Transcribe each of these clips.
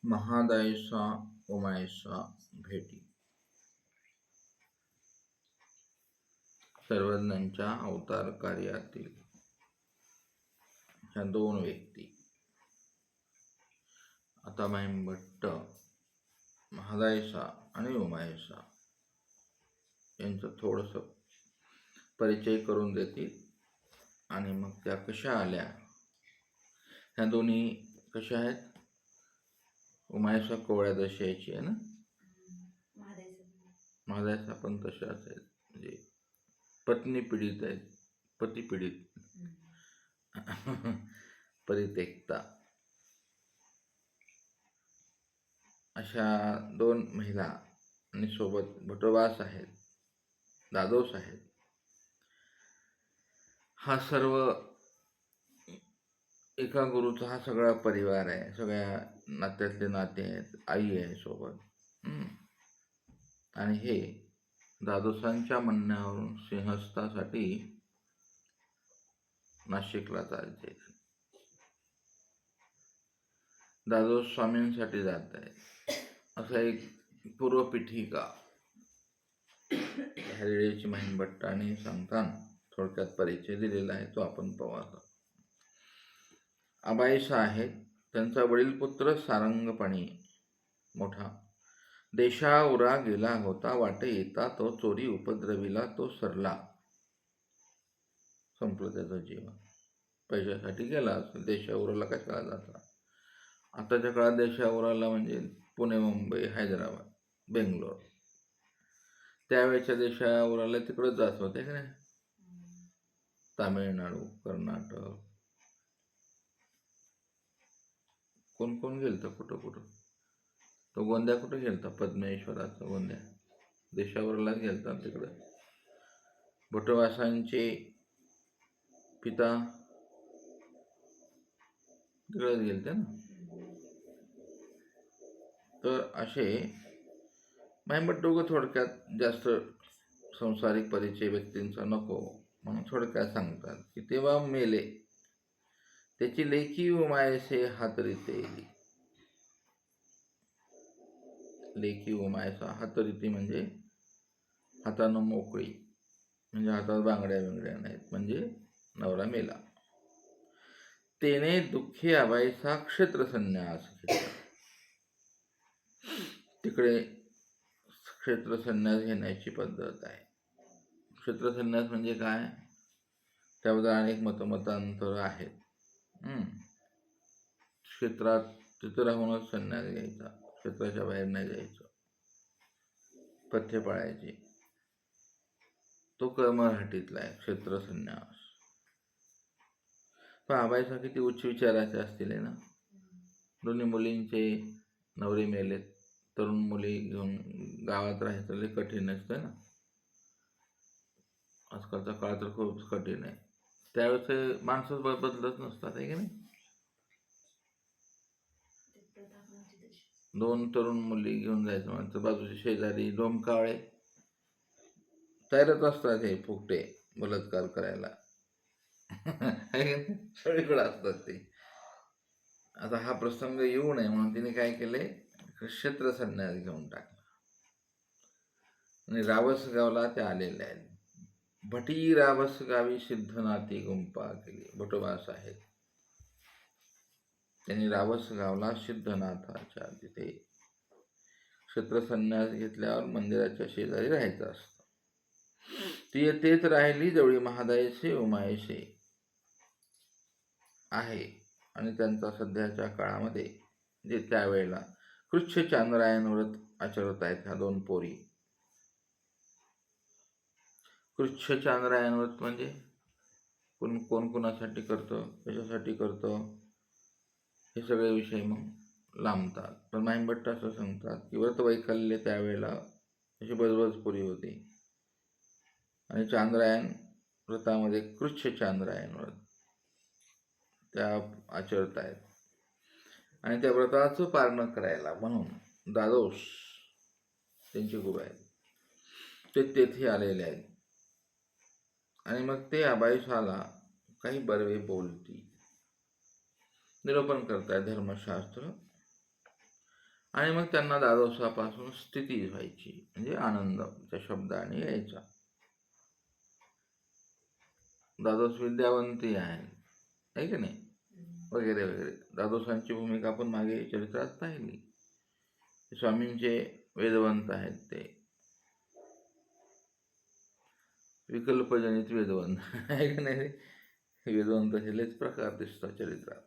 महादायसा उमायसा भेटी. सर्वज्ञांच्या अवतार कार्यातील ह्या दोन व्यक्ती आता भट्ट महादायसा आणि उमायसा यांचं थोडंसं परिचय करून देतील आणि मग त्या कशा आल्या. ह्या दोन्ही कशा आहेत? उमायसा कोवळ्या दशेची आहे ना, महादायसा पण तशाच आहेत, म्हणजे पत्नी पीडित आहेत, पती पीडित परित्यक्ता. अशा दोन महिला आणि सोबत भटोबास आहेत, दादोस आहेत. हा सर्व एका गुरुचा हा सगळा परिवार आहे, सगळ्या नात्यातले नाते आहेत, आई आहे सोबत. आणि हे दादोसांच्या म्हणण्यावरून सिंहस्थासाठी नाशिकला चालते. दादोस स्वामींसाठी जात आहे. असा एक पूर्वपीठिका हरिळेची भट्टाने सांगताना थोडक्यात परिचय दिलेला आहे, तो आपण पाहू. अबायसा आहेत. त्यांचा वडील पुत्र सारंगपणी मोठा देशाउरा गेला होता, वाटे येता तो चोरी उपद्रविला, तो सरला. संपलं त्याचं जीवन. पैशासाठी गेला असेल. देशाउराला कशाला जाता? आताच्या काळात देशाउराला म्हणजे पुणे, मुंबई, हैदराबाद, बेंगलोर. त्यावेळेच्या देशाउराला तिकडंच जात होते का नाही? तामिळनाडू, कर्नाटक, कोण कोण गेलतं कुठं कुठं. तो गोंद्या कुठं गेलता? पद्मेश्वराचा गोंद्या देशावरलाच गेलता. तिकडं भटोबासांचे पिता तिकडेच गेलते ना. तर असे भट दोघं थोडक्यात, जास्त संसारिक परिचय व्यक्तींचा नको म्हणून थोडक्यात सांगतात की तेव्हा मेले त्याची लेकी उमायसे हातरीते. लेकी उमायसा हातरीती म्हणजे हातानं मोकळी, म्हणजे हातात बांगड्या बिंगड्या नाहीत, म्हणजे नवरा मेला. तेने दुःखी अबायसा क्षेत्र संन्यास घेतला. तिकडे क्षेत्र संन्यास घेण्याची पद्धत आहे. क्षेत्र संन्यास म्हणजे काय? त्याबद्दल अनेक मतांतर आहेत. क्षेत्रात तिथं राहूनच संन्यास घ्यायचा, क्षेत्राच्या बाहेर नाही जायचं, पथ्य पाळायचे. तो मराठीतला आहे क्षेत्र संन्यास. पण अबायसा किती उच्च विचाराचे असतील ना. दोन्ही मुलींचे नवरे मेलेत, तरुण मुली घेऊन गावात राहायचं लय कठीण असतं ना. आजकालचा काळ तर खूप कठीण आहे. त्यावेळेस माणसं बदलत नसतात आहे की नाही. दोन तरुण मुली घेऊन जायचं म्हणजे बाजूचे शेजारी डोमकावळे तयारच असतात हे फुकटे बलात्कार करायला. सगळीकडे असतात ते. आता हा प्रसंग येऊ नये म्हणून तिने काय केले, क्षेत्र संन्यास घेऊन टाकला. आणि रावसगावला ते आलेले आहेत. भटी रावसगावी सिद्धनाथी गुंपा केली. भटोबास आहेत. त्यांनी रावसगावला सिद्धनाथाच्या तिथे क्षेत्र संन्यास घेतल्यावर मंदिराच्या शेजारी राहायचं असतं. ती तेच राहिली जवळी महादायसे उमायसे आहे. आणि त्यांचा सध्याच्या काळामध्ये जे त्यावेळेला कृच्छ चांद्रायण व्रत आचरत आहेत ह्या दोन पोरी. कृच्छ चांद्रायण व्रत म्हणजे कोण कोणासाठी करतं, कशासाठी करतं, हे सगळे विषय मग लांबतात. पण भट्ट असं सांगतात की व्रत वैकल्य त्यावेळेला अशी बजबजपुरी होती. आणि चांद्रायण व्रतामध्ये कृच्छ चांद्रायण व्रत त्या आचरत आहेत. आणि त्या व्रताचं पालन करायला म्हणून दादोस त्यांचे गुरु आहेत, ते तेथे आलेले आहेत. आणि मग ते अबायसाला काही बर्वे बोलती, निरूपण करताय धर्मशास्त्र. आणि मग त्यांना दादोसापासून स्थिती व्हायची, म्हणजे आनंद त्या शब्दाने यायचा. दादोस विद्यावंती आहे की नाही, वगैरे वगैरे. दादोसांची भूमिका आपण मागे चरित्रात पाहिली. स्वामींचे वेदवंत आहेत ते, विकल्पजनित वेदवंत आहे की नाही. वेदवंताचे लयच प्रकार दिसतात चरित्रात.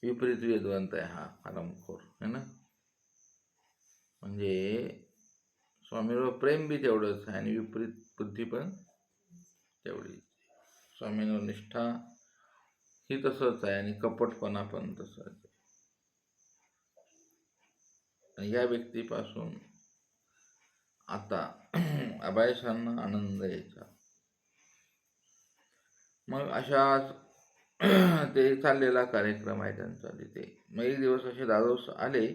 विपरीत वेदवंत आहे हा हरामखोर, है ना. म्हणजे स्वामींवर प्रेम बी तेवढंच आहे आणि विपरीत बुद्धी पण तेवढी. स्वामींवर निष्ठा ही तसंच आहे आणि कपटपणा पण तसंच आहे. आणि या व्यक्तीपासून आता अभयसांना आनंद यायचा. मग अशाच ते चाललेला कार्यक्रम आहे त्यांचा तिथे. मग एक दिवस असे दादोस आले,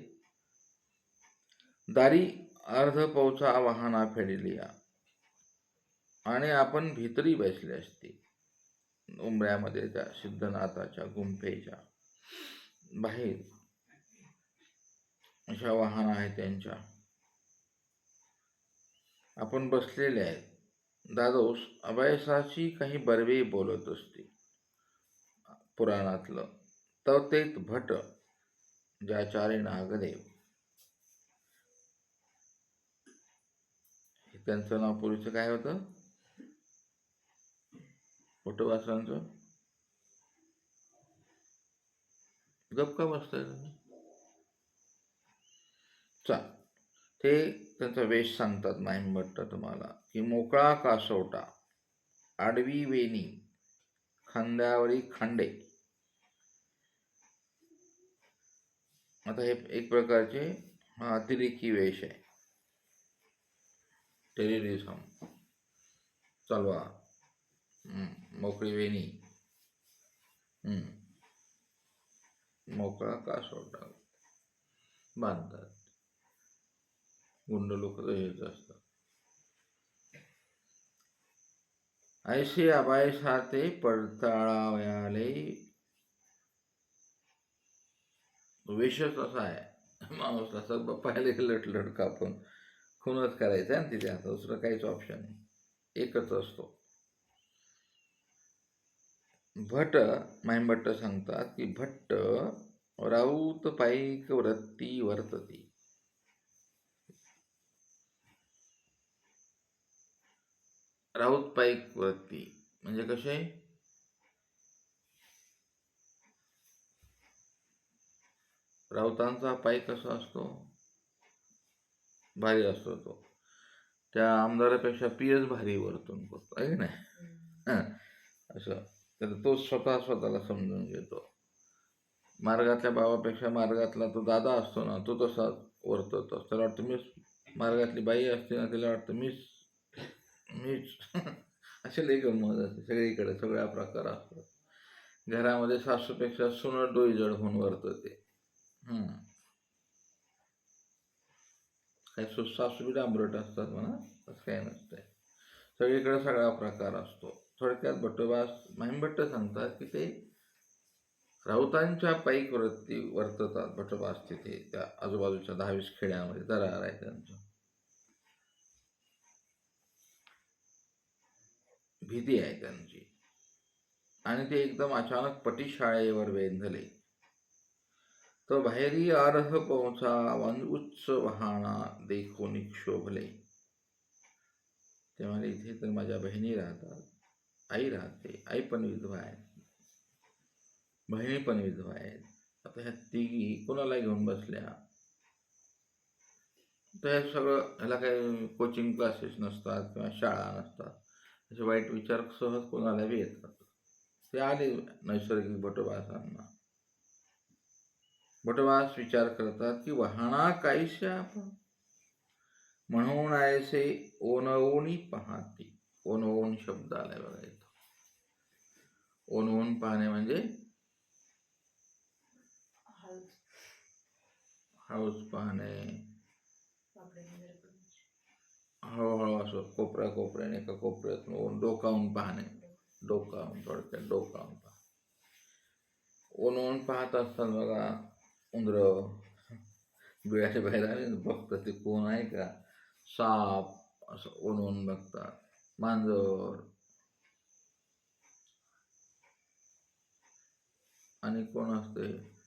दारी अर्ध पौचा वाहना फेडलिया, आणि आपण भितरी बसले असते उंबऱ्यामध्ये त्या सिद्धनाथाच्या गुंफेच्या बाहेर. अशा वाहना आहेत त्यांच्या, आपण बसलेले आहेत. दादोस अभयसाची काही बर्वे बोलत असते. पुराणातलं तवतेत भट ज्याचारे नागदेव, त्यांचं नाव पूर्वीचं काय होतं, भटवासांचं. गप का बसताय तुम्ही? ते त्यांचा वेश सांगतात माहीमभट्ट तुम्हाला, की मोकळा कासोटा, आडवी वेणी, खांद्यावरी खांडे. आता हे एक प्रकारचे अतिरेकी वेश आहे. टेररिझम, तलवार, मोकळी वेणी, मोकळा कासोटा बांधतात. गुंड लोक हेच असतात. ऐसे अभयसाते पडताळावयाले, वेशच असा आहे. माणूस असं पाहिले लटलट कापून खूनच करायचं आहे तिथे. आता दुसरं काहीच ऑप्शन नाही, एकच असतो. भट माहीमभट्ट सांगतात की भट्ट राऊत पाईक वृत्ती वर्तती. राऊत पाईक वृत्ती म्हणजे कसे, राऊतांचा पाईक कसा असतो, भारी असतो. तो त्या आमदारापेक्षा पीएस भारी वर्तन करतो आहे की नाही. असं तर तो स्वतःला समजून घेतो. मार्गातल्या बाबापेक्षा मार्गातला तो दादा असतो ना, तो तसा वर्ततो. त्याला वाटतं मीच, मार्गातली बाई असते ना, तिला वाटतं मीच असे लई गंमत असते सगळीकडे. सगळ्या प्रकार असतात. घरामध्ये सासूपेक्षा सुनं डोईजड होऊन वर्तते. काही सासू बी डांबरट असतात म्हणा, असं काही नसतंय. सगळीकडे सगळा प्रकार असतो. थोडक्यात भट्टोबास माहीमभट्ट सांगतात की ते राऊतांच्या पाईक वृत्ती वर्ततात भट्टोबास तिथे. त्या आजूबाजूच्या 10-20 खेड्यामध्ये दरार आहे त्यांचं. भीती आहे त्यांची. आणि ते एकदम अचानक पटीशाळेवर वेंधले. तो बाहेरी आरह पोहोचा वन उच्च वाहना देखून क्षोभले. ते म्हणाले इथे तर माझ्या बहिणी राहतात, आई राहते, आई पण विधवा आहे, बहिणी पण विधवा आहेत. आता ह्या तिघी कोणाला घेऊन बसल्या. तर हे सगळं, ह्याला काही कोचिंग क्लासेस नसतात किंवा शाळा नसतात. असे वाईट विचार सहज कोणाला बी येतात. ते आले नैसर्गिक भट्टोबासांना. भट्टोबास विचार करतात की वाहना काहीशा आपण म्हणून ऐसे ओनवणी पाहती. ओनवून शब्द आलाय बघा इथं. ओनवून पाहणे म्हणजे हाऊस पाहणे, हळूहळू असं कोपऱ्याने एका कोपऱ्यातून डोकावून पाहणे. डोकावून, थोडक्यात डोकावून पाहणे. ओनवून पाहत असतात बघा उंदरं, डोळ्याच्या बाहेर आले ना बघतात ते कोण आहे का. साप असं ओनवून बघतात, मांजर आणि कोण असते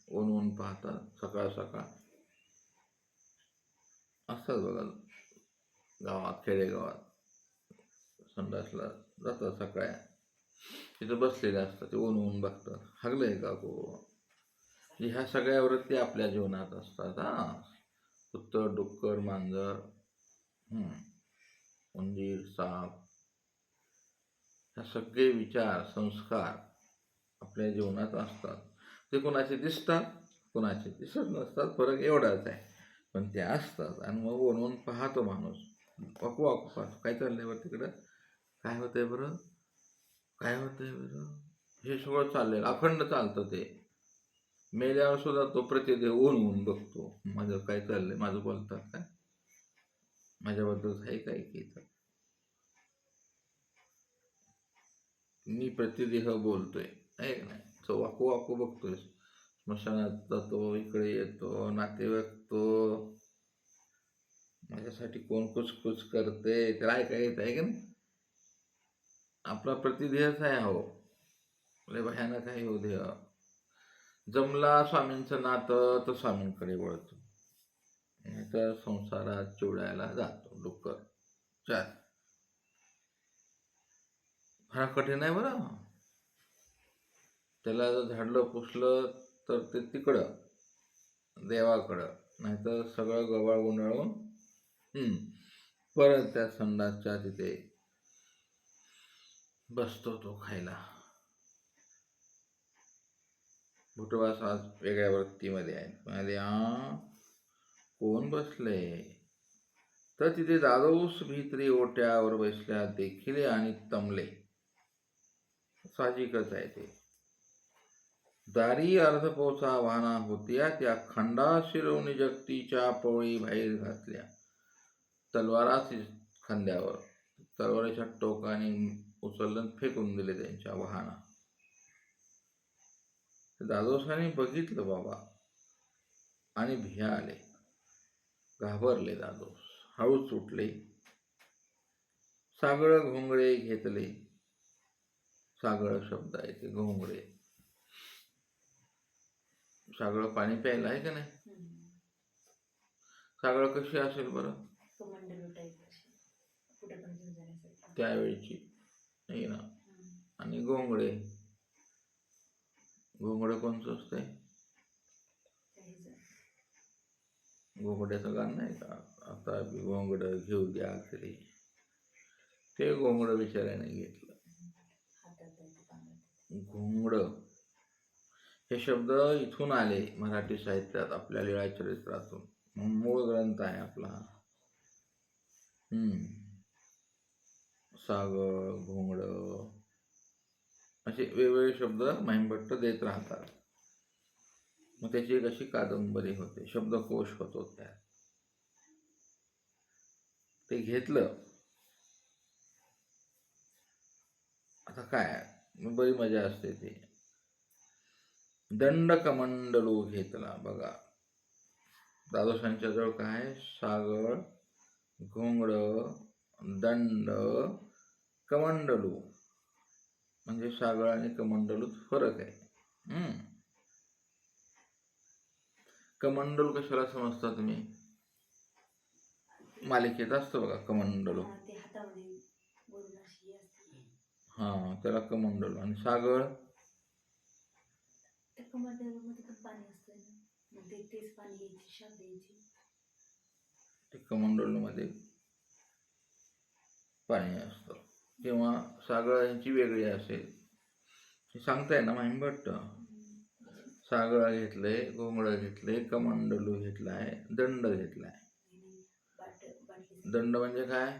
ओनवून पाहतात सकाळ सकाळ. असतात बघा गावात, खेडेगावात संडासला जातात सकाळी, तिथं बसलेले असतात, ते ऊन बघतात हागलंय का को. ह्या सगळ्या वृत्ती आपल्या जीवनात असतात. कुत्तर, डुक्कर, मांजर, उंदीर, साप, ह्या सगळे विचार, संस्कार आपल्या जीवनात असतात. ते कोणाचे दिसतात, कोणाचे दिसत नसतात, फरक एवढाच आहे, पण ते असतात. आणि मग ओनवून पाहतो माणूस, वाकू वाकू पाहतो काय चाललंय बरं तिकडं, काय होतंय बरं, काय होतंय बरं. हे सगळं चाललेलं अखंड चालतं. ते मेल्यावर सुद्धा तो प्रतिदेह ओनवून बघतो, माझं काय चाललंय, माझं बोलतात काय, माझ्याबद्दल आहे काय की. मी प्रतिदेह बोलतोय आहे का नाही, तो वाकू वाकू बघतोय. स्मशानात जातो, इकडे येतो, नातेवाईक तो माझ्यासाठी कोण कुचकुच करते त्याला ऐका येत आहे का नाही. आपला प्रतिदेहच आहे. हो, लय भयानक आहे हो देह. जमला स्वामींचं नातं तर स्वामींकडे वळतो, नाहीतर संसारात चिवडायला जातो डुक्कर. चार फार कठीण आहे बरं. त्याला जर झाडलं पुसलं तर ते तिकडं देवाकडं, नाहीतर सगळं गबाळ गुंडाळून परत त्या संडासच्या तिथे बसतो तो खायला. भुटवास आज वेगळ्या वृत्तीमध्ये आहेत. म्हणाले कोण बसले, तर तिथे दादोस भित्री ओट्यावर बसल्या देखील आणि तमले. साहजिकच आहे ते. दारी अर्धपोचा वाहना होत्या, त्या खंडा शिरवणी जगतीच्या पोळी बाहेर घातल्या. तलवाराच खांद्यावर, तलवारीच्या टोकाने उचलून फेकून दिले त्यांच्या वाहना. दादोसाने बघितलं बाबा आणि भिया आले, घाबरले दादोस, हळूच उठले, सागळ घोंगडे घेतले. सागळ शब्द आहे ते, घोंगडे. सागळ पाणी प्यायला आहे का नाही. सागळ कशी असेल बरं, त्यावेळीची नाही ना. आणि घोंगडे, घोंगडं कोणचं असतंय, घोंगड्याचं गाणं नाही का, आता घोंगडं घेऊ द्या तरी, ते घोंगडं बिचाऱ्याने घेतलं. घोंगडं हे शब्द इथून आले मराठी साहित्यात, आपल्या लीळा चरित्रातून. मूळ ग्रंथ आहे आपला. सागळ, घोंगडं असे वेगवेगळे शब्द महिमभट्ट देत राहतात. मग त्याची एक अशी कादंबरी होते, शब्दकोश होतो त्यात. ते घेतलं. आता काय बरी मजा असते ते. दंड कमंडलू घेतला बघा. दादोसांच्या जवळ काय, सागळ, घोंगडं, दंड, कमंडलू. म्हणजे सागळ आणि कमंडलूत फरक आहे. कमंडलू कशाला समजता तुम्ही, मालिकेत असतं बघा कमंडलू, त्याला कमंडलू. आणि सागळ, ते कमंडलू मध्ये पाणी असतं, किंवा सागळ यांची वेगळी असेल, हे सांगताय ना महिमभट्ट. सागळ घेतलंय, घोंगडं घेतलंय, कमंडलू घेतलाय, दंड घेतलाय. दंड म्हणजे काय,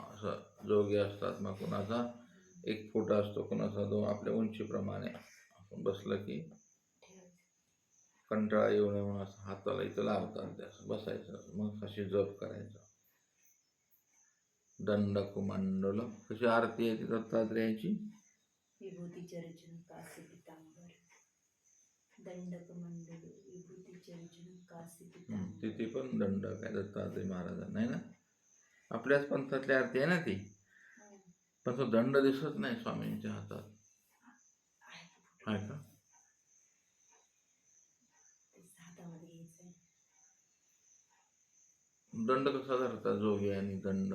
असं जोगे असतात. मग कोणाचा 1 फूट असतो, कोणाचा 2, आपल्या उंचीप्रमाणे. आपण बसलं की कंटाळा येऊ नये म्हणून असं हाताला इथं लावतात, ते असं बसायचं, मग अशी जप करायचं. दंड कुमंडल. कशी आरती आहे ती दत्तात्रेयाची, दंडक मंडल विभूतीचे अर्जुन कासी पिता तिथे पण दंडक आहे दत्तात्रय महाराजांना, आहे ना. आपल्याच पंथातली आरती आहे ना ती, पण तो दंड दिसत नाही स्वामींच्या हातात, आहे का? हातामध्ये घ्यायचंय. दंड कसा धरतात जोगी आणि दंड?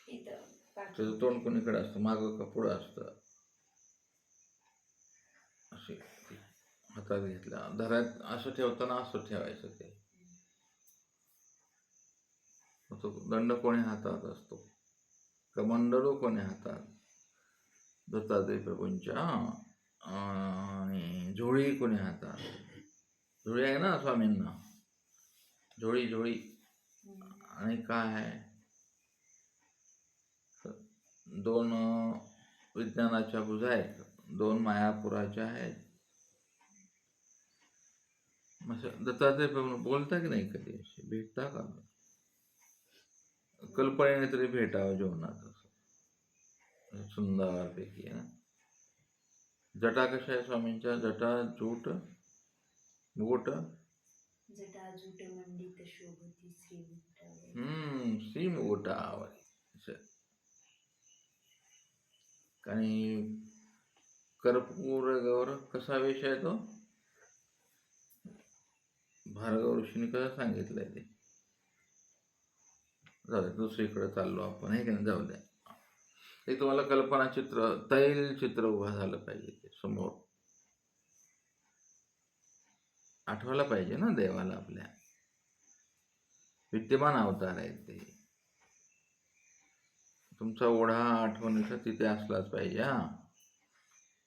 इथं त्याचं तोंड कोणीकडे असतं, मागं का पुढं असतं? असे हातात घेतला धरात असं ठेवताना असं ठेवायचं ते. मग तो दंड कोणी हातात असतो, कमंडलू कोणी हातात? दत्तात्रय प्रभूंच्या. आणि झोळी कोणी हातात? झोळी आहे ना स्वामींना, झोळी झोळी. आणि काय आहे? दोन विज्ञानाच्या भुजा आहेत, दोन मायापुराच्या आहेत. दत्तात्रय प्रभू बोलता की नाही कधी, असे भेटता का? कल्पनेने तरी भेटावं जीवनात, असं सुंदरपैकी आहे ना. जटा कशा आहे स्वामींच्या? जटा जूट मुकुट, जटा जूट मंडित शोभती श्री श्री मुकुटावर. आणि कर्पूर गौर कसा विषय आहे तो? भार्गव ऋषीने कसं सांगितलंय ते? जाऊ द्या, दुसरीकडे चाललो आपण, हे की नाही, जाऊ द्या. ते तुम्हाला कल्पना चित्र, तैल चित्र उभा झालं पाहिजे ते समोर, आठवायला पाहिजे ना देवाला. आपल्या विद्यमान अवतार आहेत ते. तुमचा ओढा आठवणीचा तिथे असलाच पाहिजे.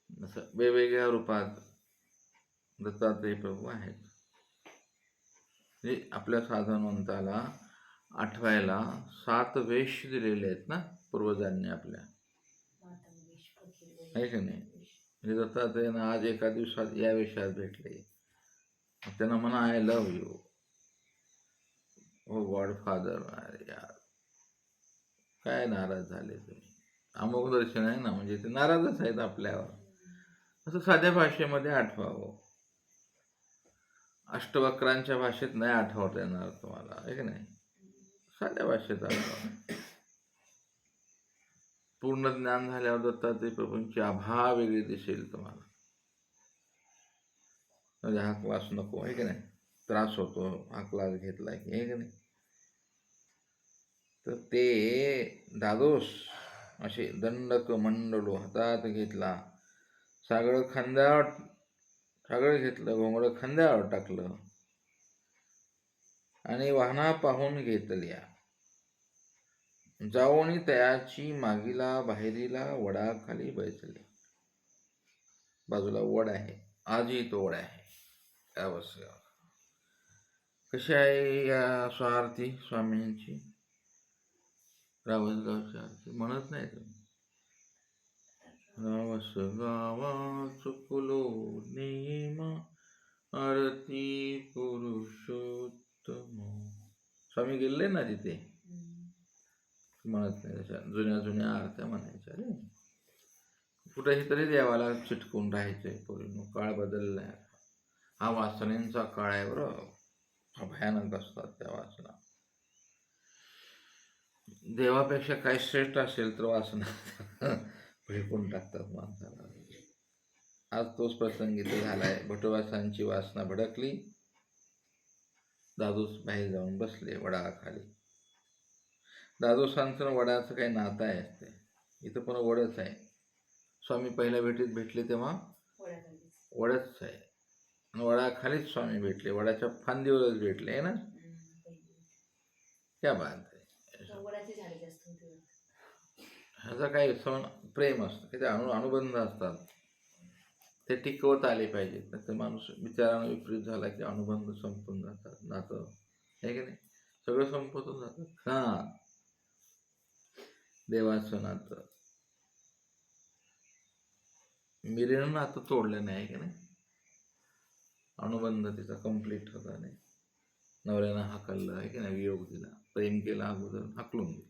असं वेगवेगळ्या रूपात दत्तात्रय प्रभू आहेत. म्हणजे आपल्या साधनवंताला आठवायला 7 वेश दिलेले आहेत ना पूर्वजांनी आपल्या, आहे की नाही. म्हणजे दत्तात्रयानं आज एका दिवसात या वेशात भेटले, त्यांना म्हणा आय लव्ह यू हो गॉड फादर. अरे यार, काय नाराज झाले तुम्ही, अमोघ दर्शन आहे ना, म्हणजे ते नाराजच आहेत आपल्यावर. असं साध्या भाषेमध्ये आठवावं, अष्टवक्रांच्या भाषेत नाही आठवता येणार तुम्हाला, आहे की नाही. साध्या भाषेत आठवा. पूर्ण ज्ञान झाल्यावर दत्तात्रय प्रभूंची आभा वेगळी दिसेल तुम्हाला. म्हणजे हा क्लास नको, आहे की नाही, त्रास होतो हा क्लास घेतला की, आहे की नाही. तर ते दादोस असे दंडक मंडलो हातात घेतला, सागळ खांद्यावर, सागळ घेतलं, घोंगडं खांद्यावर टाकलं आणि वाहना पाहून घेतल्या. जाऊन तयाची मागीला बाहेरीला वडाखाली बैसले. बाजूला वड आहे, आजही तो वड आहे. अवश्य. कशी आहे या स्वार्थी स्वामींची रावसगावची आरती? म्हणत नाही तुम्ही? रावस गावा चुकलो नेमा आरती पुरुषोत्तम. स्वामी गेले ना तिथे, म्हणत नाही. तशा जुन्या जुन्या आरत्या म्हणायच्या रे. कुठेही तरी देवाला चिटकून राहायचंय पोरीनो. काळ बदललाय, हा वासनेचा काळ आहे बरं. हा भयानक असतात त्या वासना. देवापेक्षा काय श्रेष्ठ असेल तर वासना फेकून टाकतात माणसाला. आज तोच प्रसंग इथे झालाय. भटवासांची वासना भडकली, दादूस बाहेर जाऊन बसले वडाखाली. दादोसांचं वडाचं काही नातं आहे असते, इथं पण वडच आहे. स्वामी पहिल्या भेटीत भेटले तेव्हा वडच आहे, आणि वडाखालीच स्वामी भेटले, वडाच्या फांदीवरच भेटले, आहे ना. क्या बात आहे. ह्याचा काही प्रेम असतं, काही अनुबंध असतात, ते टिकवत आले पाहिजेत. नाही तर माणूस विचारानं विपरीत झाला की अनुबंध संपून जातात, नातं, आहे की नाही, सगळं संपवून जातात. हा, देवाचं नातं मिरीनं नातं तोडलं नाही, की नाही. अनुबंध तिचा कंप्लीट होता नाही. नवऱ्यानं हाकललं, आहे की नाही, वियोग दिला, प्रेम केला अगोदर, हाकलून दिलं,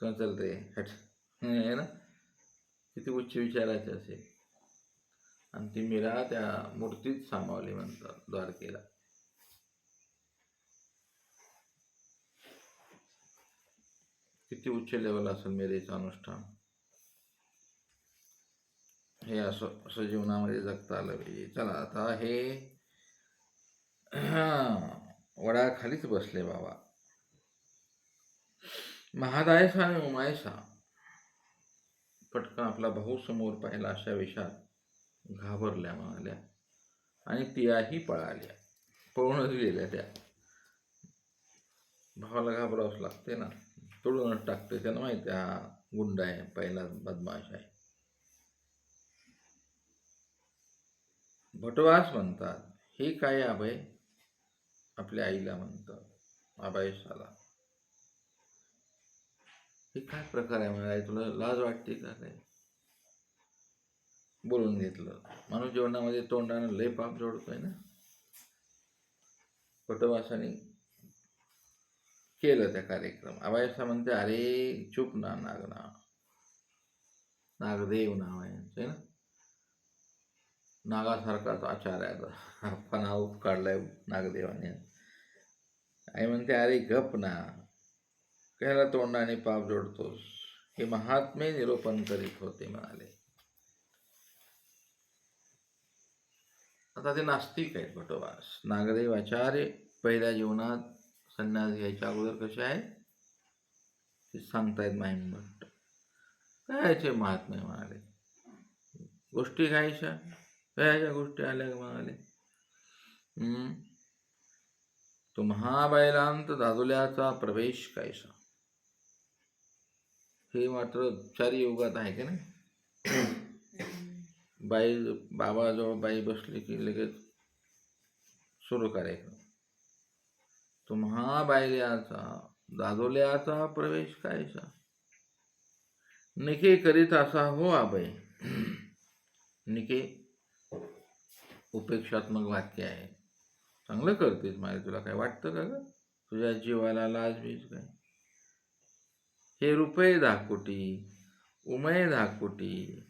का चालतंय हट, आहे ना. किती उच्च विचारायचे असेल. आणि ती मीरा त्या मूर्तीत सामावली म्हणतात द्वारकेला. किती उच्च लेवल असेल मीरेचं अनुष्ठान. हे असं असं जीवनामध्ये जगता आलं पाहिजे. चला आता हे वडाखालीच बसले बाबा. महादायसा आणि उमायसा पटकन आपला भाऊ समोर पाहिला अशा विषात घाबरल्या म्हणाल्या आणि त्याही पळाल्या. पळूनच गेल्या त्या. भावाला घाबरावंच लागते ना, तोडूनच टाकते. त्यांना माहिती आहे हा गुंड आहे, पहिला बदमाश आहे. भटवास म्हणतात हे काय अभय, आपल्या आईला म्हणतात अभयसाला. हे काय प्रकार आहे म्हणाले, तुला लाज वाटते का काय? बोलून घेतलं. माणूस जीवनामध्ये तोंडानं लय पाप जोडतोय ना. भटवासाने केलं त्या कार्यक्रम. अभयसा म्हणते अरे चुप ना नागना, नागदेव नाव आहे ना, नागासारखाच आचार आहे. फनाऊत काढलाय नागदेवाने. आई म्हणते अरे गप ना, कशाला तोंडाने पाप जोडतोस. हे महात्मे निरूपण करीत होते म्हणाले. आता ते नास्तिक आहेत भटवास. नागदेव आचार्य पहिल्या जीवनात संन्यास घ्यायच्या अगोदर कसे आहेत ते सांगतायत माहिमभट्ट. कायचे महात्मे म्हणाले, गोष्टी कायच्या कायच्या गोष्टी आल्या म्हणाले. तुम्हा बैलांत दादुल्याचा प्रवेश कायसा. हे मात्र चारी युगात आहे की नाही. बाई बाबाजवळ बाई बसली की लगेच सुरू कार्यक्रम. तुम्हा बैल्याचा दादोल्याचा प्रवेश कायसा, निके करीत असा हो अभय. निके उपेक्षात्मक वाक्य आहे. चांगलं करतेस माझे, तुला काय वाटतं का ग, तुझ्या जीवाला लाज बीज काय. हे रुपये धाकोटी, उमय धाकोटी,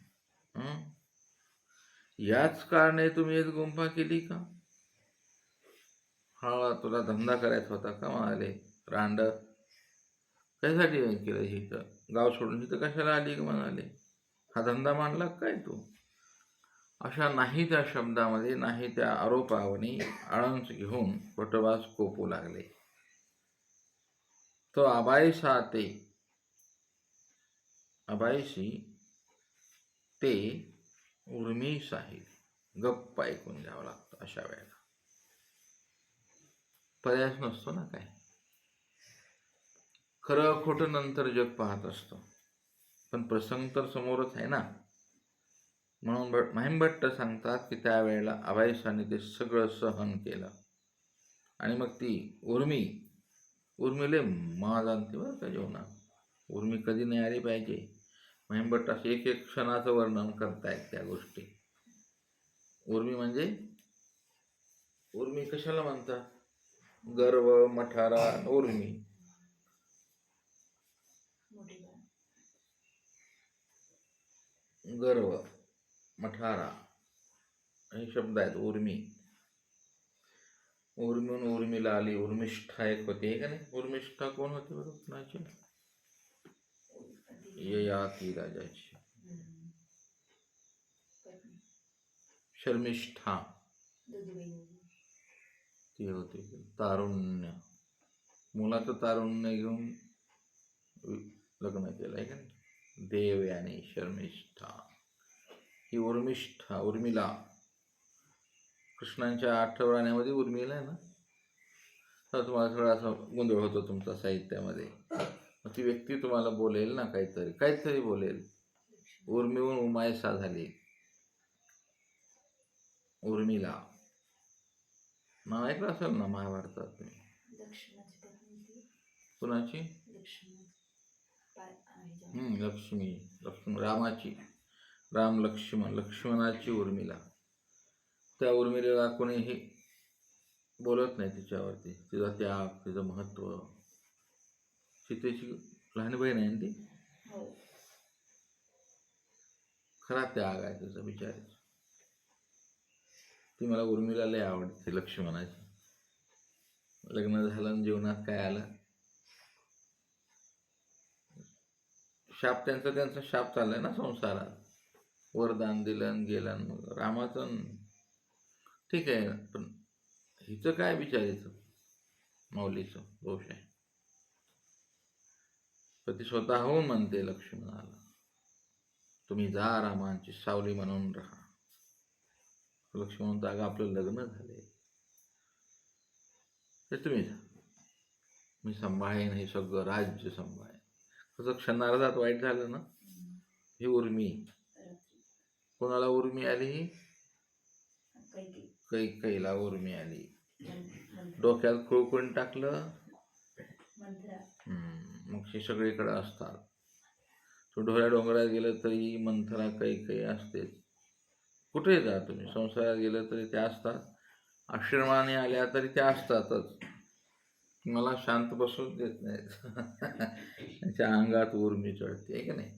याच कारणे तुम्ही एक गुंफा केली का. हा तुला धंदा करायचा होता का म्हणाले. रांड कशासाठी केलं हिचं, गाव सोडून हिथं कशाला आली म्हणाले. हा धंदा मांडला काय तू. अशा नाही त्या शब्दामध्ये नाही त्या आरोपावनी आळंस घेऊन भटवास कोपू लागले. तो अबायसा ते अबायशी ते उर्मी साहिल गप्प ऐकून घ्यावं लागतं. अशा वेळेला पर्यायच नसतो ना काय. खरं खोटं नंतर जग पाहत असतं, पण प्रसंग तर समोरच आहे ना. म्हणून माहिमभट्ट सांगतात की त्यावेळेला अभयसाने ते सगळं सहन केलं. आणि मग ती उर्मिले माज आणते बरं का जेवणात. उर्मी कधी नाही आली पाहिजे. माहिमभट्ट असे एक एक क्षणाचं वर्णन करतायत त्या गोष्टी. उर्मी म्हणजे, उर्मी कशाला म्हणतात, गर्व मठारा उर्मी. गर्व मठारा हे शब्द आहेत. उर्मी उर्मीहून उर्मिला आली. उर्मिष्ठा एक होती का नाही. उर्मिष्ठा कोण होती बरं कुणाची, ययाती राजाची. शर्मिष्ठा ती होती. तारुण्य, मुलाचं तारुण्य घेऊन लग्न केलं आहे का नाही. देव याने शर्मिष्ठा. ही उर्मिष्ठा उर्मिला कृष्णांच्या आठवड्यामध्ये उर्मिला आहे ना. तर तुम्हाला सगळं असं गोंधळ होतो तुमच्या साहित्यामध्ये. ती व्यक्ती तुम्हाला बोलेल ना, काहीतरी बोलेल. उर्मीहून उमायसा झाली. उर्मिला नाव ऐकलं असेल ना महाभारतात तुम्ही. कुणाची, लक्ष्मी. रामाची, राम लक्ष्मणाची उर्मिला. त्या उर्मिलेला कोणीही बोलत नाही तिच्यावरती. तिचा त्याग, तिचं महत्त्व. सीतेची लहान बहीण आहे ती. खरा त्याग आहे तिचा बिचारीचा. ती मला उर्मिला लय आवडते लक्ष्मणाची. लग्न झालं आणि जीवनात काय आलं, शाप त्यांचा शाप चाललाय ना संसारात. वरदान दिलं आणि गेलं आणि मग रामाचं ठीक आहे, पण हिचं काय बिचारीचं माऊलीचं दोष आहे. तर ती स्वतःहून म्हणते लक्ष्मणाला, तुम्ही जा रामांची सावली म्हणून राहा. लक्ष्मण म्हणतो, अगं आपलं लग्न झाले, तर तुम्ही जा, मी सांभाळेन हे सगळं राज्य सांभाळेन. कसं क्षणार्धात वाईट झालं ना. ही उर्मी, कोणाला उर्मी आली? ही कैकेयीला उर्मी आली. डोक्यात खूळ कोणी टाकलं? मग हे सगळीकडे असतात. तो ढोऱ्या डोंगरात गेलं तरी मंथरा कैकेयी असतेच. कुठे जा तुम्ही, संसारात गेलं तरी त्या असतात, आश्रमाने आल्या तरी त्या असतातच. मला शांत बसूच देत नाहीत. त्यांच्या अंगात उर्मी चढते आहे की नाही.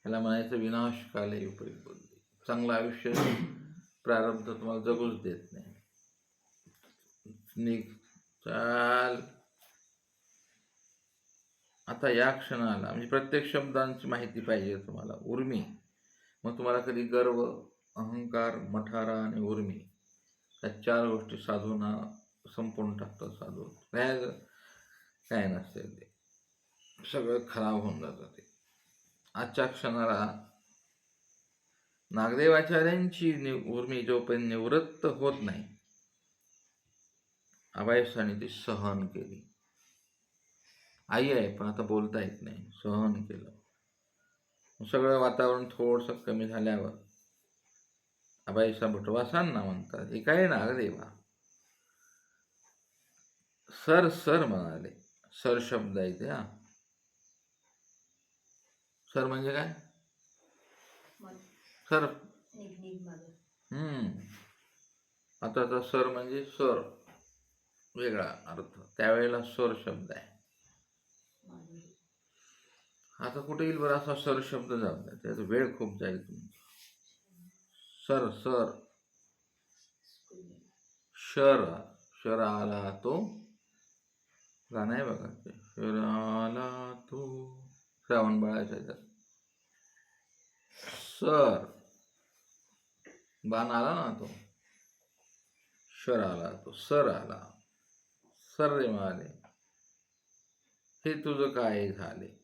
ह्याला म्हणायचं विनाशकाले विपरीत बुद्धी. चांगलं आयुष्य प्रारब्ध तुम्हाला जगूच देत नाही. निघ, चाल. आता या क्षणाला म्हणजे प्रत्येक शब्दांची माहिती पाहिजे तुम्हाला. उर्मी, मग तुम्हाला कधी गर्व, अहंकार, मठारा आणि उर्मी या 4 गोष्टी साधूना संपून टाकतात. साधू काय नसते, ते सगळं खराब होऊन जातं. ते आजच्या क्षणाला नागदेवाचार्यांची उर्मी जोपर्यंत निवृत्त होत नाही, अभयस्थानी ती सहन केली. आई आहे पण आता बोलता येत नाही, सहन केलं. सगळं वातावरण थोडंसं कमी झाल्यावर अभयसा भटवासांना म्हणतात, हे काय नागदेवा, सर सर म्हणाले. सर शब्द आहे ते. सर म्हणजे काय? सर. आता सर म्हणजे सर वेगळा अर्थ, त्यावेळेला सर शब्द आहे. आता कुठे येईल बरं असा सर शब्द जात नाही, त्याचा वेळ खूप जाईल तुमचा. सर सर शर, शर आला तो, गाणं आहे बघा ते, शर आला तो, श्रावण बाळाच्या ह्याच्यात. सर, बाण आला ना तो, शर आला तो, सर आला. सर रे म्हणाले, हे तुझं काय झाले.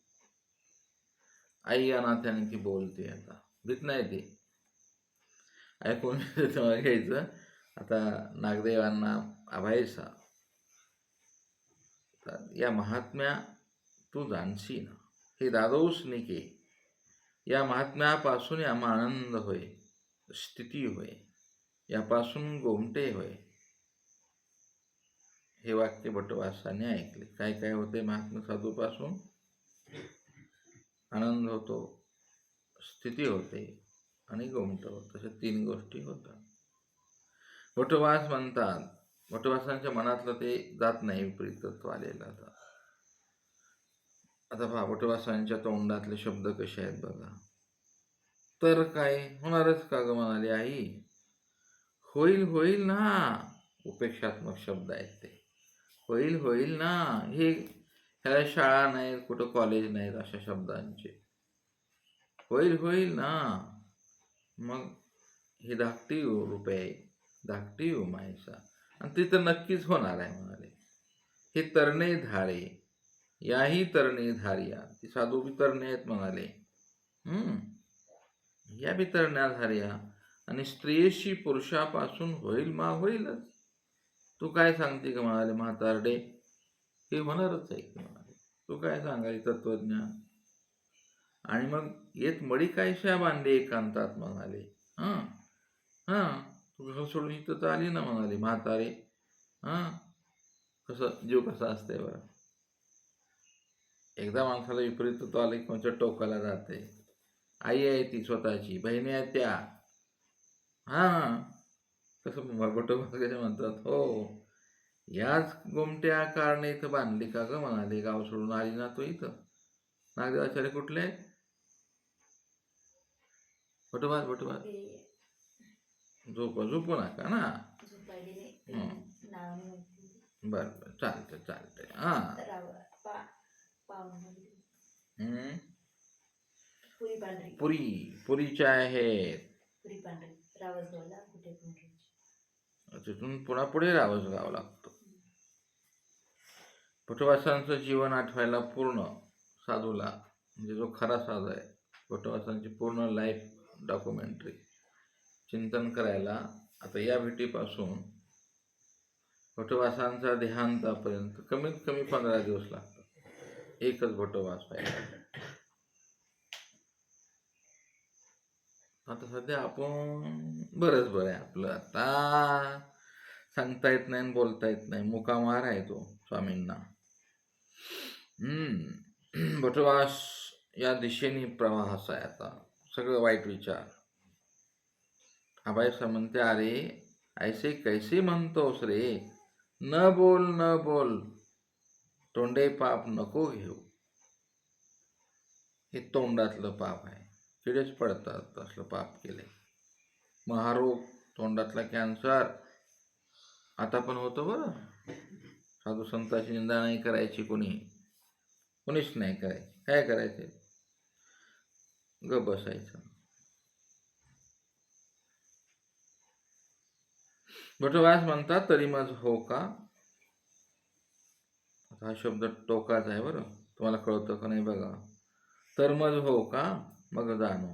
आई अनाथ्याने ती बोलते. आता भीत नाही ती, ऐकून घ्यायचं. आता नागदेवांना अभयसा, या महात्म्या तू जाणशी ना, हे दादोसनिके, या महात्म्यापासून आम्हा आनंद होय, स्थिती होय, यापासून गोमटे होय. हे वाक्य भटवासाने ऐकले. काय काय होते महात्मा साधूपासून? आनंद होतो, स्थिती होते आणि गोमट होतं. अशा 3 गोष्टी होतात. भटवास म्हणतात, भटवासांच्या मनातलं ते जात नाही, विपरीत तत्व आलेलं. आता पहा, भटवासांच्या तोंडातले शब्द कसे आहेत बघा. तर काय होणारच का ग म्हणाली आई, होईल होईल ना. उपेक्षात्मक शब्द आहेत ते. होईल होईल ना, हे ह्याला शाळा नाहीत, कुठं कॉलेज नाहीत अशा शब्दांचे. होईल होईल ना, मग हे धाकटी रुपये, धाकटी मायसा, आणि ते तर नक्कीच होणार आहे म्हणाले. हे तरणे धारे, याही तरणे धार्या, ती साधू बी तरणे आहेत म्हणाले. या बी तरण्या धार्या, आणि स्त्रियेशी पुरुषापासून होईल मा होईलच. तू काय सांगते का म्हणाले म्हातारडे, हे होणारच आहे की म्हणाले. तू काय सांगाय तत्वज्ञान. आणि मग येत मडी कायशा बांधे एकांतात म्हणाले. तू घर सोडून इथं तर आली ना म्हणाले म्हातारे. कसं जीव कसा असते बरं. एकदा माणसाला विपरीत तो आले की कोणत्या टोकाला जाते. आई आहे ती स्वतःची, बहिणी आहेत त्या. कसं भटोबाचे म्हणतात, हो याच गोमट्या कारणे इथं बांधली का ग म्हणाले, गाव सोडून आली ना तो इथं. नागदेवाचार्य कुठले? भटोबास. झोपू नका ना. झोपायला नाही, ते हं. नाव नाही माहिती. बरं बरं, चालतंय हां. पाहुणे हं. पुरी पांढरी. पुरीच्या आहेत. पुरी पांढरी रावसगावला कुठे पांढरी. तिथून पुन्हा पुढे रावसगाव लागतो. भटवासांचं जीवन आठवायला पूर्ण साधूला, म्हणजे जो खरा साधू आहे, भटवासांची पूर्ण लाईफ डॉक्युमेंटरी चिंतन करायला आता या भेटीपासून भटवासांचा देहांतापर्यंत कमीत कमी 15 दिवस लागतात एकच भटवास पाहिजे. आता सध्या आपण बरंच बरं आहे आपलं, आता सांगता येत नाही बोलता येत नाही, मुकामार आहे तो स्वामींना. भटवास या दिशेने प्रवाहास आहे आता, सगळं वाईट विचार. आबाई म्हणते, अरे ऐसे कैसे म्हणतोस रे, न बोल तोंडे पाप नको घेऊ. हे तोंडातलं पाप आहे, किडेच पडतात असलं पाप केले. महारोग, तोंडातला कॅन्सर आता पण होतो बरं. साधू संतांची निंदा नाही करायची, कोणीच नाही करायची. काय करायचे, ग बसायचं. भटवास म्हणतात, तरी मज हो का. आता हा शब्द टोकाचा आहे बरं, तुम्हाला कळतं का नाही बघा. तर मज हो का, मग जाणो.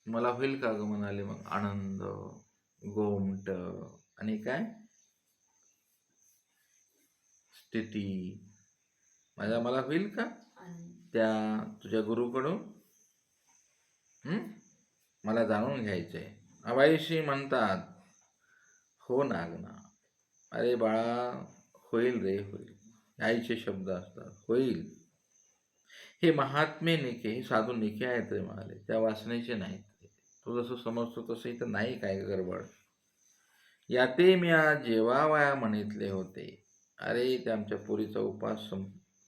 मला होईल का ग म्हणाले मग आनंद, गोमट आणि काय स्थिती. मला होईल का त्या तुझ्या गुरुकडून. मला जाणून घ्यायचंय. आबाईशी म्हणतात, हो नागना. अरे बाळा, होईल रे होईल. आईचे शब्द असतात, होईल. हे महात्मे निके, हे साधू निके आहेत रे म्हणाले, त्या वासनेचे नाहीत. तू जसं समजतो तसं इथं नाही काय गडबड. याते मी आज जेवावया म्हणितले होते. अरे ते आमच्या पुरीचा उपास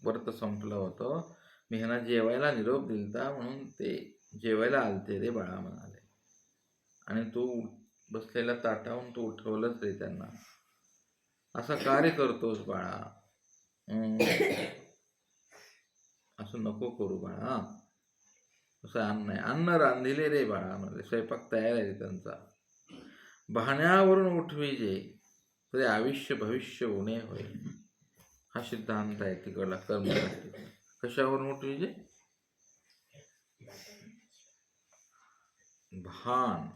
व्रत संपलं होतं, मी ह्यांना जेवायला निरोप दिलता म्हणून ते जेवायला आलते रे बाळा म्हणाले. आणि तू बसलेला ताटावून तू उठवलंच रे त्यांना. असं कार्य करतोस बाळा, असं नको करू बाळा. असं अन्न आहे, अन्न रांधिले रे बाळा म्हणजे स्वयंपाक तयार आहे त्यांचा. बहाण्यावरून उठविजे तरी आयुष्य भविष्य उणे होईल. हा सिद्धांत आहे तिकडला कर्म. कशावरून उठविजे, भान.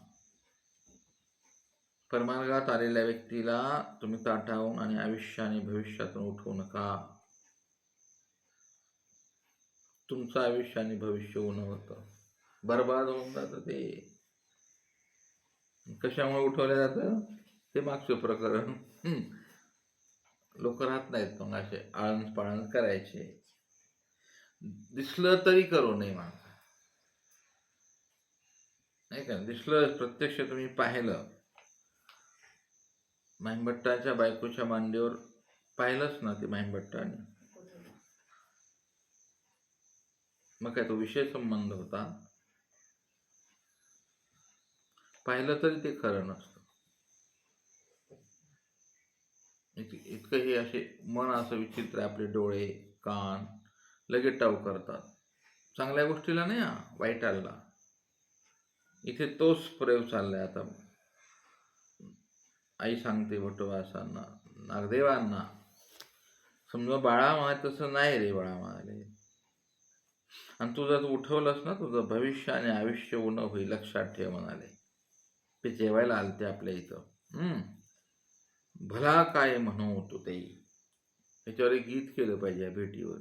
परमार्गात आलेल्या व्यक्तीला तुम्ही ताटावून आणि आयुष्य आणि भविष्यातून उठवू नका. तुमचं आयुष्य आणि भविष्य उणं होतं, बरबाद होऊन जातं. ते कशामुळे उठवलं जातं ते मागचं प्रकरण. लोक राहत नाहीत मग असे आळंज पाळंज करायचे. दिसलं तरी करू नये माणसं, नाही का. दिसलं, प्रत्यक्ष तुम्ही पाहिलं, माहीमभट्टाच्या बायकोच्या मांडीवर पाहिलंच ना ते माहीमभट्टाने, मग काय तो विषय संबंध होता. पाहिलं तरी ते खरं नसतं. इतकं हे असे मन असं विचित्र आहे. आपले डोळे कान लगेच टाव करतात, चांगल्या गोष्टीला नाही, वाईटाला. इथे तोच प्रयोग चाललाय आता. आई सांगते भटवासांना, नागदेवांना, समजा बाळा म्हणाले तसं नाही रे बाळा म्हणाले. आणि तू जर उठवलंस ना, तुझं भविष्य आणि आयुष्य उणं होईल, लक्षात ठेव म्हणाले. ते जेवायला आलते आपल्या इथं. भला काय म्हणू तू ते, त्याच्यावर एक गीत केलं पाहिजे या भेटीवर.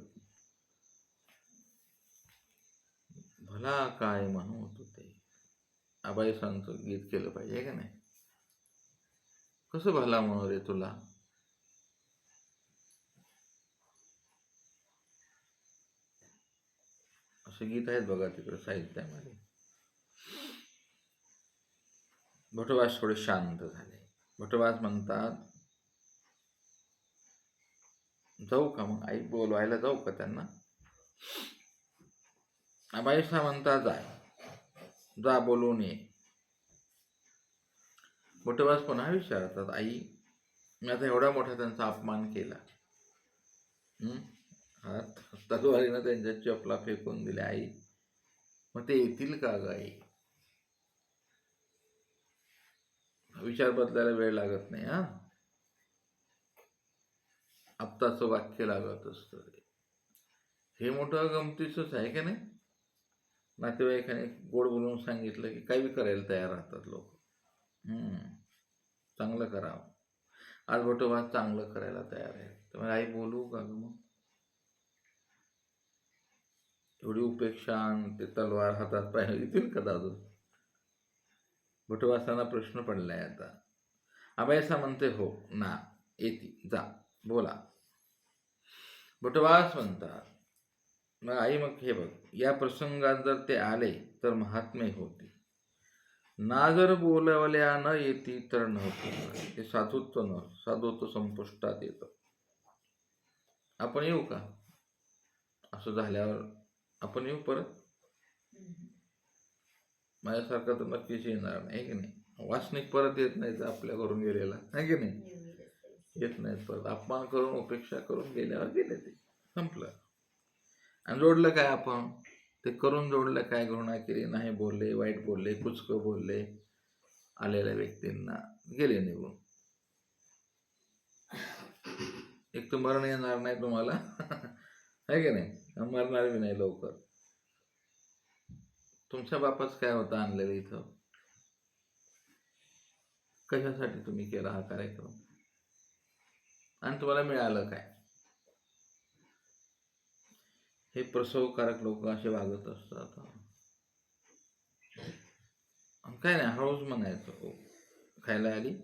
भला काय म्हणू तू ते, आबाईसांचं गीत केलं पाहिजे का नाही. कसं भला म्हणू रे तुला. असे गीत आहेत बघा तिकडे साहित्यामध्ये. भटवास थोडे शांत झाले. भटवास म्हणतात, जाऊ का मग आई, बोलवायला जाऊ का त्यांना. आबाईसा म्हणता, जा बोलून ये. मोठेबास पुन्हा विचारतात, आई मी आता एवढा मोठा त्यांचा अपमान केला, हात तलवारीनं त्यांच्या चपला फेकून दिल्या, आई मग ते येतील का ग आई? विचार बदलायला वेळ लागत नाही. आत्ताचं वाक्य लागत असतं. हे मोठं गमतीचंच आहे का नाही? नातेवाईकाने गोड बोलून सांगितलं की काही करायला तयार राहतात लोक. चांगलं करावं. आज मोठं चांगलं करायला तयार आहे. तर आई बोलू का ग मग? एवढी उपेक्षा आणि ते तलवार हातात पाहिजे येतील का दादू? भटवासांना प्रश्न पडलाय आता. अभयसा म्हणते हो ना येते, जा बोला. भटवास म्हणतात, मग आई मग हे बघ, या प्रसंगात जर ते आले तर महात्मे होते, ना जर बोलवल्या न येती तर नव्हती. ते साधुत्व संपुष्टात येतं. आपण येऊ का? असं झाल्यावर आपण येऊ परत? माझ्यासारखा तर नक्कीच येणार नाही की नाही? वासनिक परत येत नाही तर आपल्या घरून गेलेला, आहे की नाही? येत नाहीत परत. अपमान करून उपेक्षा करून गेल्यावर गेले, ते संपलं. आणि जोडलं काय आपण? ते करून जोडलं काय? घृणा केली, नाही बोलले, वाईट बोलले, कुचकं बोलले आलेल्या व्यक्तींना, गेले निघून. एक तर मरण येणार नाही तुम्हाला, आहे की नाही? मरणार बी नाही लवकर. तुमच्या बापाच काय होतं आणलेलं इथं? कशासाठी तुम्ही केला हा कार्यक्रम? आणि तुम्हाला मिळालं काय? हे प्रसवकारक लोक असे वागत असतात. काय नाही, हळूच म्हणायचं, खायला आली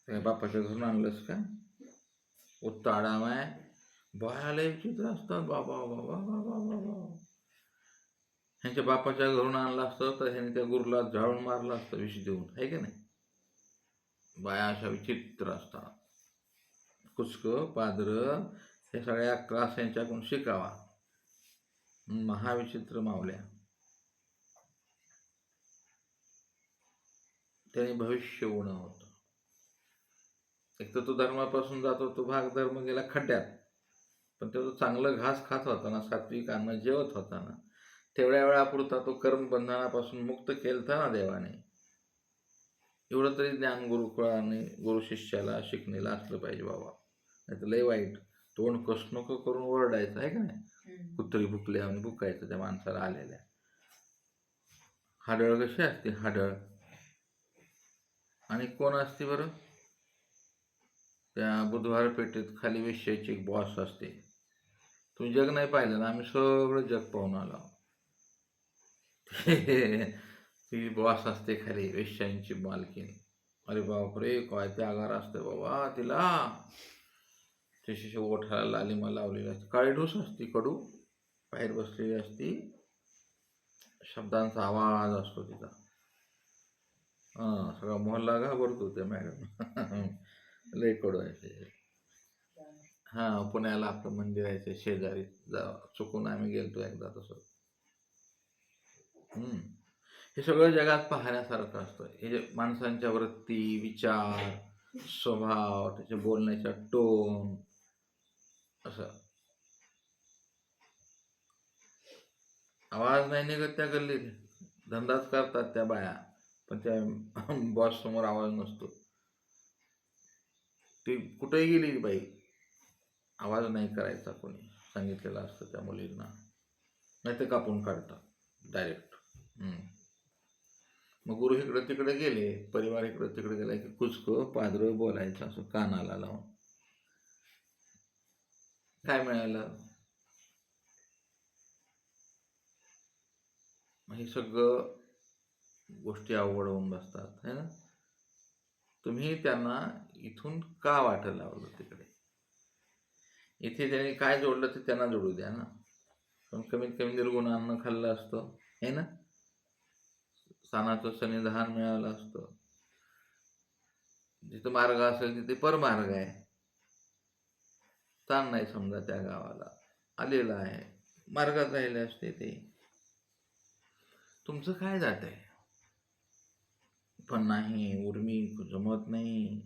बापाच्या घरून आणलंस का? उत्ताडामाय बयालय विचित्र असतात बाबा बाबा बाबा बाबा. ह्यांच्या बापाच्या घरून आणलं असतं तर ह्याने त्या गुरुला जाळून मारलं असतं विष देऊन, आहे की नाही? बाया अशा विचित्र असतात. कुचक पादर हे सगळ्या क्लास यांच्याकडून शिकावा. महाविचित्र मावल्या. त्याने भविष्य उणं होतं. एक तर तो धर्मापासून जातो, तो भाग धर्म गेला खड्ड्यात. पण तो चांगलं घास खात होता ना, सात्विक अन्न जेवत होता ना, तेवढ्या वेळापुरता तो कर्मबंधनापासून मुक्त केलता ना देवाने. एवढं तरी ज्ञान गुरुकुळाने गुरु शिष्याला शिकणेला असलं पाहिजे बाबा. नाही तर लय वाईट. तोंड कसणूक करून ओरडायचं, आहे का नाही? कुत्री भुकल्या आणि भुकायचं त्या माणसाला आलेल्या. हाडळ कशी असते? हाडळ. आणि कोण असते बरं? त्या बुधवार पेठेत खाली वेश्याची एक बॉस असते. तुम्ही जग नाही पाहिलं ना? आम्ही सगळं जग पाहून आलो. ती बॉस असते खाली, वेश्यांची मालकीन. अरे बापरे, काय त्यागार असते बाबा तिला. तिशी ओठाला लालिमा लावलेली असते, काळी ढूस असती, कडू बाहेर बसलेली असती. शब्दांचा आवाज असतो तिचा. सगळा मोहल्ला घाबरतो त्या मॅडम. लय कडू आहे. पुण्याला आपलं मंदिर आहे ते शेजारी, चुकून आम्ही गेलतो एकदा तसं. हे सगळं जगात पाहण्यासारखं असतं. हे जे माणसांच्या वृत्ती, विचार, स्वभाव, त्याचे बोलण्याचा टोन, असं. आवाज नाही निघत त्या गल्लीत, धंदाच करतात त्या बाया, पण त्या बॉस समोर आवाज नसतो. ती कुठेही गेली बाई, आवाज नाही करायचा, कोणी सांगितलेलं असतं त्या मुलींना, नाही तर कापून काढतात डायरेक्ट. मग गुरु इकडं तिकडे गेले, परिवार इकडं तिकडे गेला की कुचकं पादरं बोलायचं असं कानाला लावून. काय मिळालं? हे सगळं गोष्टी अवघड होऊन बसतात, है ना? तुम्ही त्यांना इथून का वाटं लावलं तिकडे? इथे त्यांनी काय जोडलं ते त्यांना जोडू द्या ना. पण कमीत कमी निर्गुण अन्न खाल्लं असतं, है ना? स्थानाचं सन्निधान मिळालं असतं. जिथं मार्ग असेल तिथे परमार्ग आहे. स्थान नाही समजा त्या गावाला, आलेलं आहे, मार्गात राहिले असते ते. तुमचं काय जात आहे? पण नाही, उर्मी जमत नाही.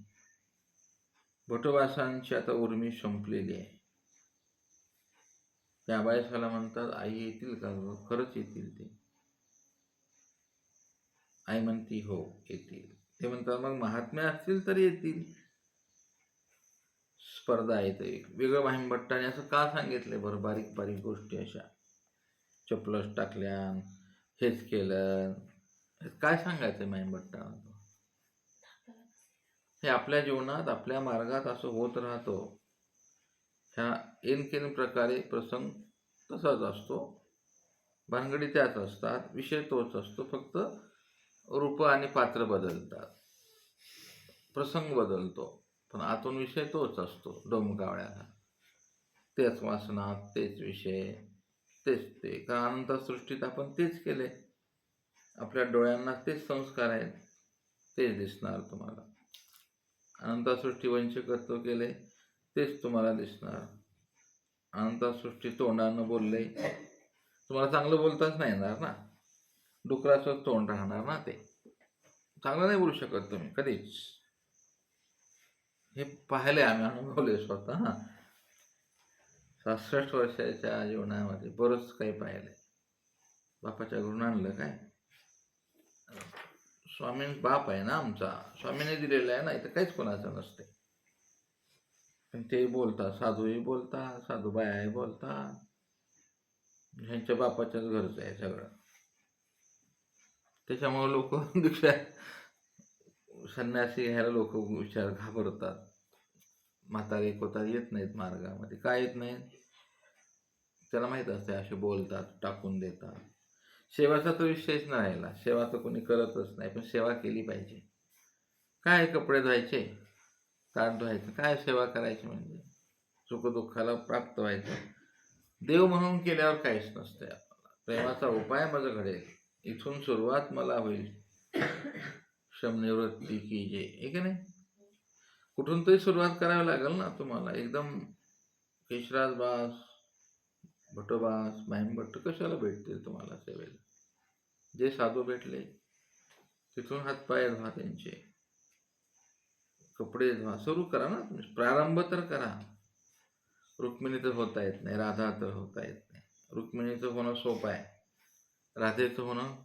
भटवासांची आता उर्मी संपलेली आहे. त्या बायसाला म्हणतात, आई येतील का ग? खरंच येतील ते? आई म्हणती हो येतील. ते म्हणतात मग महात्म्य असतील तर येतील. स्पर्धा येते. वेगळं भाईंभट्टाने असं का सांगितलंय बरं? बारीक बारीक गोष्टी अशा चपलच टाकल्या, हेच केलं, काय सांगायचं भाईंभट्टानं? हे आपल्या जीवनात आपल्या मार्गात असं होत राहतं. ह्या एनकेन प्रकारे प्रसंग तसाच असतो. भानगडी त्याच असतात, विषय तोच असतो, फक्त रूप आणि पात्र बदलतात, प्रसंग बदलतो, पण आतून विषय तोच असतो. डोमकावळ्याला तेच वासना, तेच विषय, तेच ते. कारण अनंतसृष्टीत आपण तेच केले. आपल्या डोळ्यांना तेच संस्कार आहेत, तेच दिसणार तुम्हाला. अनंतसृष्टी वंशकत्व केले, तेच तुम्हाला दिसणार. अनंतसृष्टी तोंडानं बोलले, तुम्हाला चांगलं बोलताच नाही येणार ना. डुकराचं तोंड राहणार ना. ते चांगलं नाही बोलू शकत तुम्ही कधीच. हे पाहिले, आम्ही अनुभवले स्वतः. 66 वर्षाच्या जीवनामध्ये बरंच काही पाहिलंय. बापाच्या घरून आणलं काय, स्वामी बाप आहे ना आमचा, स्वामीने दिलेला आहे ना, इथं काहीच कोणाचं नसते. पण ते बोलतात, साधूही बोलतात, साधूबाई बोलतात, ह्यांच्या बापाच्याच घरचं आहे सगळं. त्याच्यामुळे लोक दीक्षा संन्यासी घ्यायला लोक विचार घाबरतात. म्हातारे कोता येत नाहीत मार्गामध्ये. काय येत नाहीत? त्याला माहीत असते असे बोलतात, टाकून देतात. सेवाचा तर विषयच नाही राहिला. सेवा तर कोणी करतच नाही, पण सेवा केली पाहिजे. काय कपडे धुवायचे, ताट धुवायचं, काय सेवा करायची म्हणजे? सुखदुःखाला प्राप्त व्हायचं. देव म्हणून केल्यावर काहीच नसतं. प्रेमाचा उपाय माझं घडेल, इथून सुरुवात मला होईल, श्रमनिवृत्ती कीजे, आहे की नाही? कुठून तरी सुरुवात करावी लागेल ना तुम्हाला. एकदम केशराज बास, भटोबास, भाईंभट्ट कशाला भेटतील तुम्हाला सेवेला? जे साधू भेटले तिथून हातपाय धुवा, त्यांचे कपडे धुवा, सुरू करा ना तुम्ही. प्रारंभ तर करा. रुक्मिणीचं होता येत नाही, राधा तर होता येत नाही. रुक्मिणीचं होणं सोपं आहे, राधेचं होणं,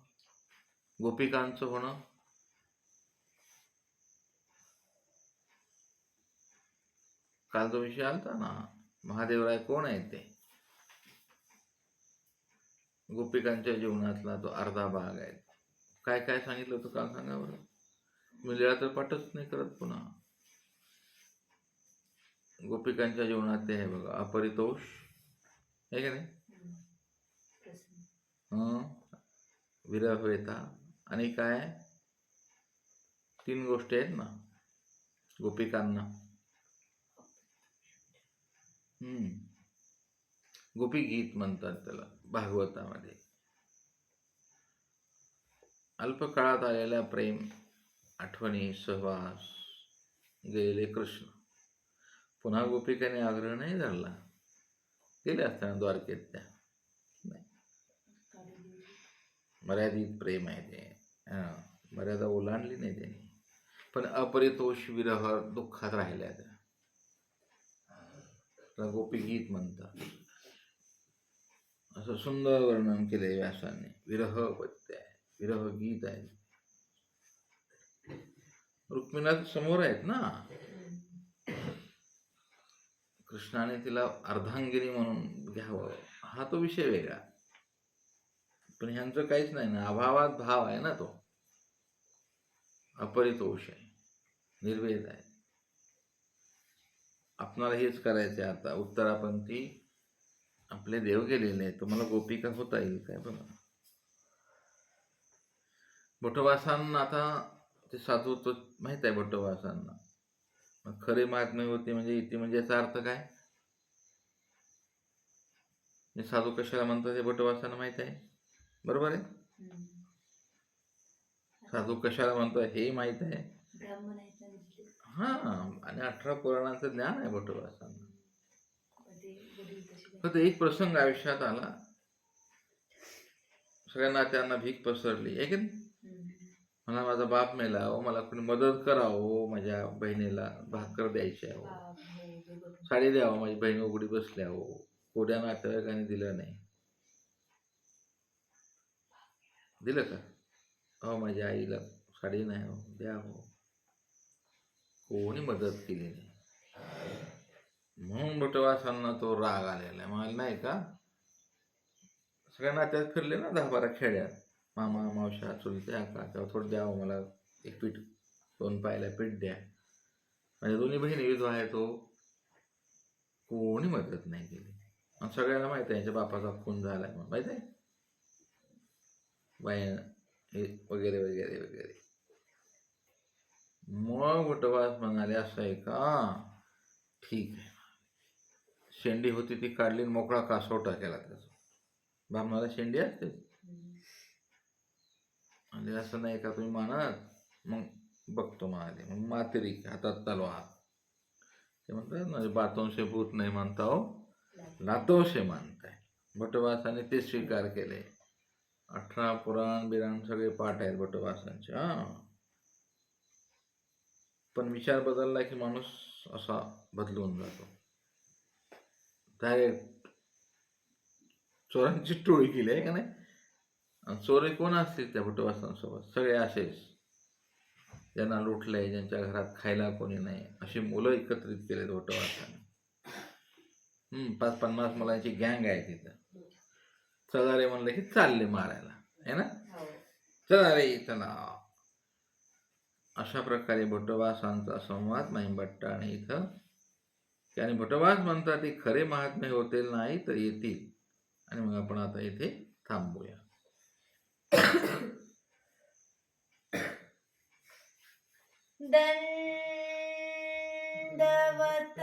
गोपिकांचं होणं. काल जो विषय आलता ना, महादेवराय कोण आहे ते? गोपिकांच्या जीवनातला तो अर्धा भाग आहे. काय काय सांगितलं होतं काल, सांगा बरं. मी लिहा तर पाठच नाही करत पुन्हा. गोपिकांच्या जीवनात ते आहे बघा, अपरितोष, आहे का नाही? विरह वेता आणि काय, 3 गोष्टी आहेत ना गोपिकांना. गोपी गीत म्हणतात त्याला भागवतामध्ये. अल्पकाळात आलेल्या प्रेम आठवणी, सहवास, गेलेले कृष्ण. पुन्हा गोपिकाने आग्रह नाही धरला. गेले असताना द्वारकेत त्या, मर्यादित प्रेम आहे ते, मर्यादा ओलांडली नाही त्यांनी. पण अपरितोष विरह दुःखात राहिल्या त्या, गोपी गीत म्हणतात. असं सुंदर वर्णन केले व्यासाने. विरह पत्य आहे, विरह गीत आहे. रुक्मिणा समोर आहेत ना, कृष्णाने तिला अर्धांगिनी म्हणून घ्यावं, हा तो विषय वेगळा. पण ह्यांचं काहीच नाही ना, अभावात भाव आहे ना, तो अपरितोष आहे, निर्वेद आहे. आपणाला हेच करायचे. आता उत्तरापंथी आपले देव गेलेले, तुम्हाला गोपिका होता येईल काय? बघा, भटवासांना आता ते साधू तो माहित आहे. भटवासांना खरे महात्मे होते म्हणजे इथे, म्हणजे याचा अर्थ काय? साधू कशाला म्हणतात हे भटवासांना माहित आहे, बरोबर आहे? साधू कशाला म्हणतात हे माहित आहे. हा, आणि 18 पुराणांचं ज्ञान आहे भटवासांना. फक्त एक प्रसंग आयुष्यात आला, सगळ्यांना त्यांना भीक पसरली, आहे की नाही? मला माझा बाप मेला हो, मला कोणी मदत करा हो, माझ्या बहिणीला भाकर द्यायची आहे हो, बाप हो बरोबर. साडी द्यावं, माझी बहीण उघडी बसल्या हो, कोड्या नातेवाईकांनी दिलं नाही. दिलं का? हो, माझ्या आईला साडी नाही हो, द्या हो. कोणी मदत केली नाही. म्हणून बुटवासांना तो राग आलेला आहे. मला नाही का, सगळ्या नात्यात फिरले ना 10-12 खेड्यात, मामा मावशा चुलत्या काका, थोडं द्यावं मला एक पीठ, 2 पायला पीठ द्या. माझ्या दोन्ही बहिणी विधवा आहेत तो, कोणी मदत नाही केली. आणि सगळ्यांना माहिती आहे यांच्या बापाचा खून झालाय म्हणून, माहिती आहे बाय हे वगैरे वगैरे वगैरे. मग बुटवास म्हणाले असं आहे का, ठीक आहे. शेंडी होती ती काढली आणि मोकळा कासोटा केला त्याचा. ब्राह्मणाला शेंडी असते म्हणजे असं नाही का तुम्ही मानत, मग बघतो म्हणाले. मग मातेरी हातात तलवार. ते म्हणतात ना, बातों से भूत नाही मानता हो, लातों से मानताय. बटवासाने ते स्वीकार केले. 18 पुराण बिराण सगळे पाठ आहेत बटवासांचे. पण विचार बदलला की माणूस असा बदलून जातो. डायरेक्ट चोरांची टोळी केली आहे का नाही. आणि चोरी कोण असतील त्या बटवासांसोबत, सगळे असेच ज्यांना लुटलंय, ज्यांच्या घरात खायला कोणी नाही, अशी मुलं एकत्रित केलेत बटवासाने. 50 मुलांची गँग आहे तिथं. चला रे म्हणलं की चालले मारायला, है ना, हो चला रे चला. अशा प्रकारे भटवासांचा संवाद महिमभट्ट आणि इथं. आणि भटवास म्हणतात ते खरे महात्मे होते नाही तर येतील. आणि मग आपण आता इथे थांबूया. दंडवत